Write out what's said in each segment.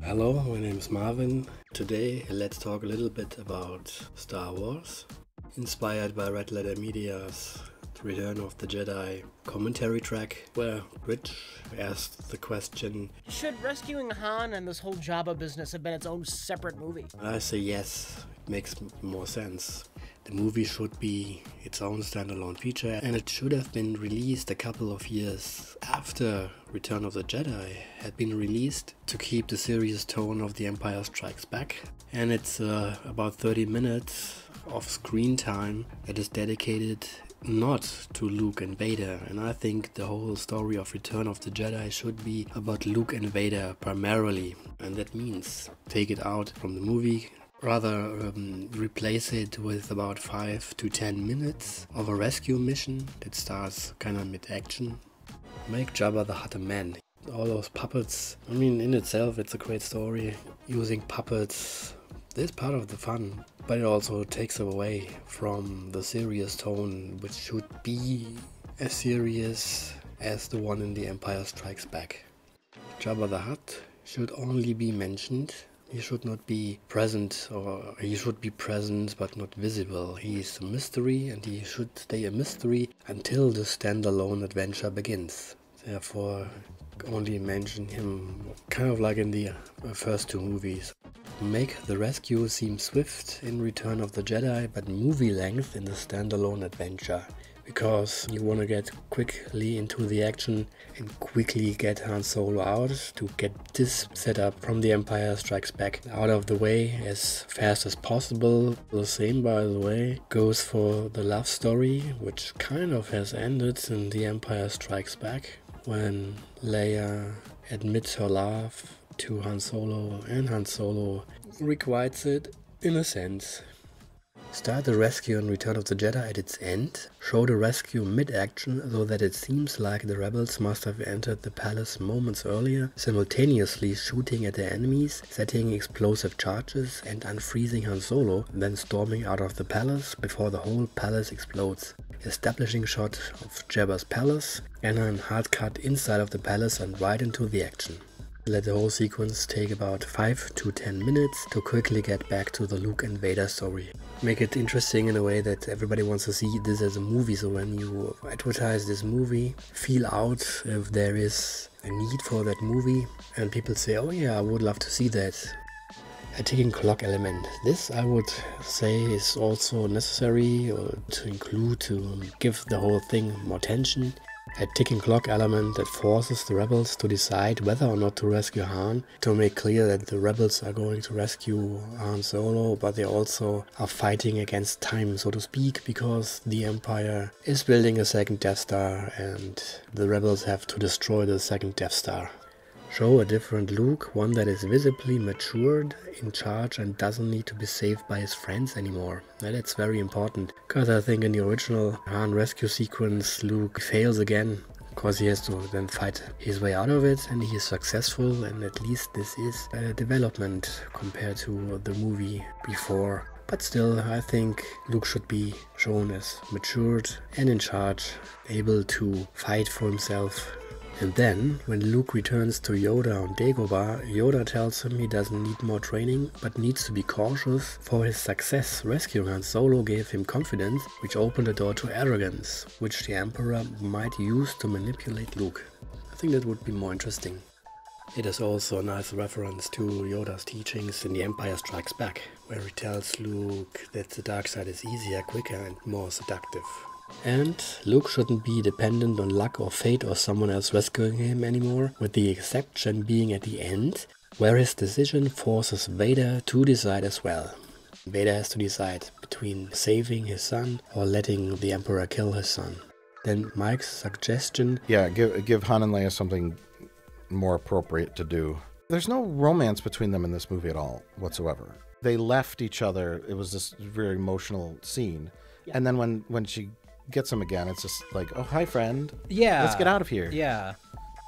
Hello, my name is Marvin. Today let's talk a little bit about Star Wars, inspired by Red Letter Media's Return of the Jedi Commentary Track, which asked the question, should rescuing Han and this whole Jabba business have been its own separate movie? I say yes, it makes more sense. The movie should be its own standalone feature, and it should have been released a couple of years after Return of the Jedi had been released to keep the serious tone of The Empire Strikes Back. And it's about 30 minutes of screen time that is dedicated not to Luke and Vader, and I think the whole story of Return of the Jedi should be about Luke and Vader primarily, and that means take it out from the movie. Rather replace it with about 5 to 10 minutes of a rescue mission that starts kind of mid-action. Make Jabba the Hutt a man. All those puppets, I mean, in itself it's a great story. Using puppets is part of the fun, but it also takes away from the serious tone, which should be as serious as the one in The Empire Strikes Back. Jabba the Hutt should only be mentioned. He should not be present, or he should be present but not visible. He is a mystery, and he should stay a mystery until the standalone adventure begins. Therefore, only mention him kind of like in the first two movies. Make the rescue seem swift in Return of the Jedi, but movie length in the standalone adventure. Because you want to get quickly into the action and quickly get Han Solo out to get this setup from The Empire Strikes Back out of the way as fast as possible. The same, by the way, goes for the love story, which kind of has ended in The Empire Strikes Back when Leia admits her love to Han Solo, and Han Solo requites it in a sense. Start the rescue in Return of the Jedi at its end. Show the rescue mid-action so that it seems like the rebels must have entered the palace moments earlier, simultaneously shooting at their enemies, setting explosive charges and unfreezing Han Solo, then storming out of the palace before the whole palace explodes. Establishing shot of Jabba's palace, and a hard cut inside of the palace and right into the action. Let the whole sequence take about 5 to 10 minutes to quickly get back to the Luke and Vader story. Make it interesting in a way that everybody wants to see this as a movie, so when you advertise this movie, feel out if there is a need for that movie, and people say, oh yeah, I would love to see that. A ticking clock element. This, I would say, is also necessary to include to give the whole thing more tension. A ticking clock element that forces the rebels to decide whether or not to rescue Han, to make clear that the rebels are going to rescue Han Solo, but they also are fighting against time, so to speak, because the Empire is building a second Death Star and the rebels have to destroy the second Death Star. Show a different Luke, one that is visibly matured, in charge, and doesn't need to be saved by his friends anymore. That's very important, because I think in the original Han rescue sequence Luke fails again, because he has to then fight his way out of it, and he is successful, and at least this is a development compared to the movie before. But still, I think Luke should be shown as matured and in charge, able to fight for himself. And then, when Luke returns to Yoda on Dagobah, Yoda tells him he doesn't need more training, but needs to be cautious for his success. Rescuing Han Solo gave him confidence, which opened the door to arrogance, which the Emperor might use to manipulate Luke. I think that would be more interesting. It is also a nice reference to Yoda's teachings in The Empire Strikes Back, where he tells Luke that the dark side is easier, quicker and more seductive. And Luke shouldn't be dependent on luck or fate or someone else rescuing him anymore, with the exception being at the end, where his decision forces Vader to decide as well. Vader has to decide between saving his son or letting the Emperor kill his son. Then Mike's suggestion... Yeah, give Han and Leia something more appropriate to do. There's no romance between them in this movie at all, whatsoever. They left each other. It was this very emotional scene. Yeah. And then when she gets him again, it's just like, oh, hi, friend. Yeah. Let's get out of here. Yeah.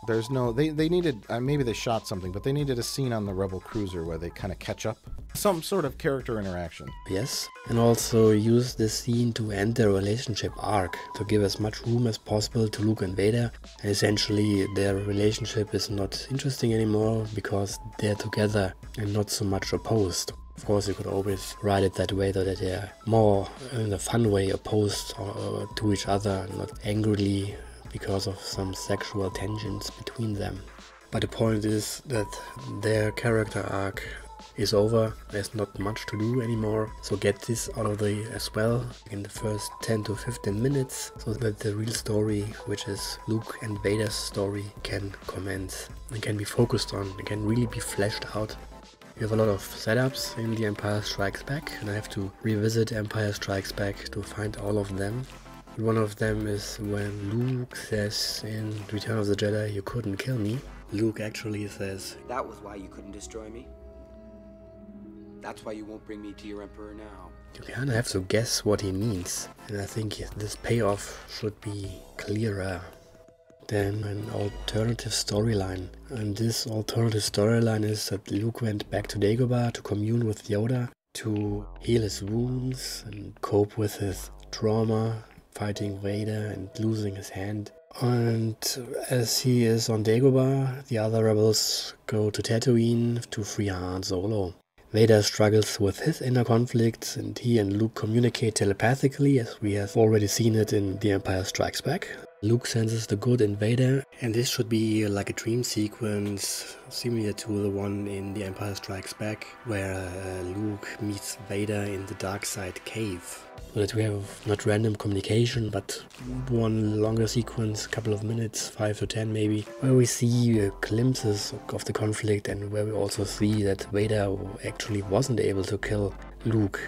There's no, they needed, maybe they shot something, but they needed a scene on the Rebel cruiser where they kind of catch up. Some sort of character interaction. Yes, and also use this scene to end their relationship arc, to give as much room as possible to Luke and Vader. And essentially their relationship is not interesting anymore because they're together and not so much opposed. Of course, you could always write it that way, though, that they're more in a fun way opposed to each other, not angrily because of some sexual tensions between them. But the point is that their character arc is over, there's not much to do anymore, so get this out of the way as well in the first 10 to 15 minutes, so that the real story, which is Luke and Vader's story, can commence and can be focused on and can really be fleshed out. You have a lot of setups in The Empire Strikes Back, and I have to revisit Empire Strikes Back to find all of them. One of them is when Luke says in Return of the Jedi, "You couldn't kill me." Luke actually says, "That was why you couldn't destroy me? That's why you won't bring me to your Emperor now?" You kind of have to guess what he means, and I think this payoff should be clearer. Then an alternative storyline, and this alternative storyline is that Luke went back to Dagobah to commune with Yoda, to heal his wounds and cope with his trauma, fighting Vader and losing his hand. And as he is on Dagobah, the other rebels go to Tatooine to free Han Solo. Vader struggles with his inner conflicts, and he and Luke communicate telepathically, as we have already seen it in The Empire Strikes Back. Luke senses the good in Vader, and this should be like a dream sequence similar to the one in The Empire Strikes Back, where Luke meets Vader in the dark side cave. So that we have not random communication, but one longer sequence, couple of minutes, 5 to 10 maybe, where we see glimpses of the conflict, and where we also see that Vader actually wasn't able to kill Luke.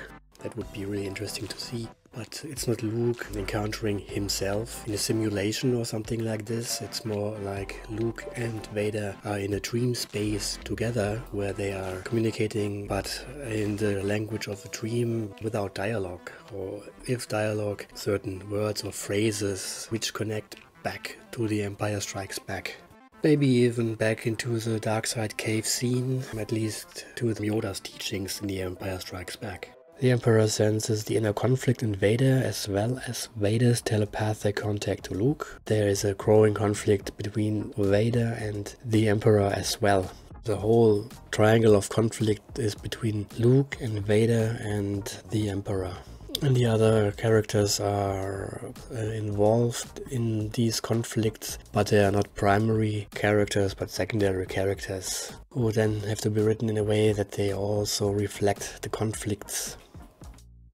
That would be really interesting to see. But it's not Luke encountering himself in a simulation or something like this. It's more like Luke and Vader are in a dream space together, where they are communicating but in the language of a dream without dialogue, or if dialogue, certain words or phrases which connect back to The Empire Strikes Back. Maybe even back into the dark side cave scene, at least to Yoda's teachings in The Empire Strikes Back. The Emperor senses the inner conflict in Vader, as well as Vader's telepathic contact to Luke. There is a growing conflict between Vader and the Emperor as well. The whole triangle of conflict is between Luke and Vader and the Emperor. And the other characters are involved in these conflicts, but they are not primary characters but secondary characters, who then have to be written in a way that they also reflect the conflicts.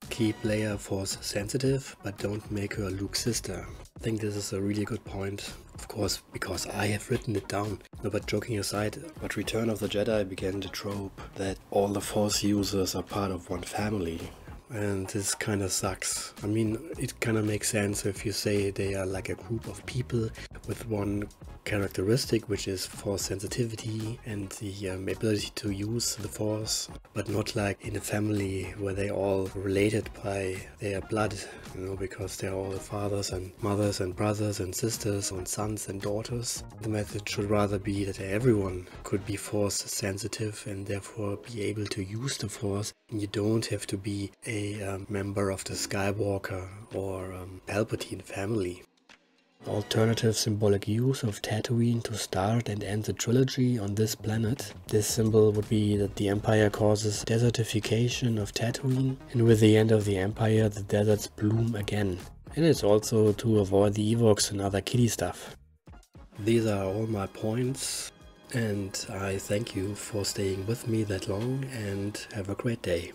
Keep Leia Force sensitive, but don't make her Luke's sister. I think this is a really good point, of course, because I have written it down. No, but joking aside, but Return of the Jedi began the trope that all the Force users are part of one family. And this kind of sucks. I mean, it kind of makes sense if you say they are like a group of people with one characteristic, which is Force sensitivity and the ability to use the Force, but not like in a family where they all related by their blood, you know, because they're all fathers and mothers and brothers and sisters and sons and daughters. The method should rather be that everyone could be Force sensitive and therefore be able to use the Force. You don't have to be a member of the Skywalker or Palpatine family. Alternative symbolic use of Tatooine to start and end the trilogy on this planet. This symbol would be that the Empire causes desertification of Tatooine, and with the end of the Empire the deserts bloom again. And it's also to avoid the Ewoks and other kiddie stuff. These are all my points, and I thank you for staying with me that long, and have a great day.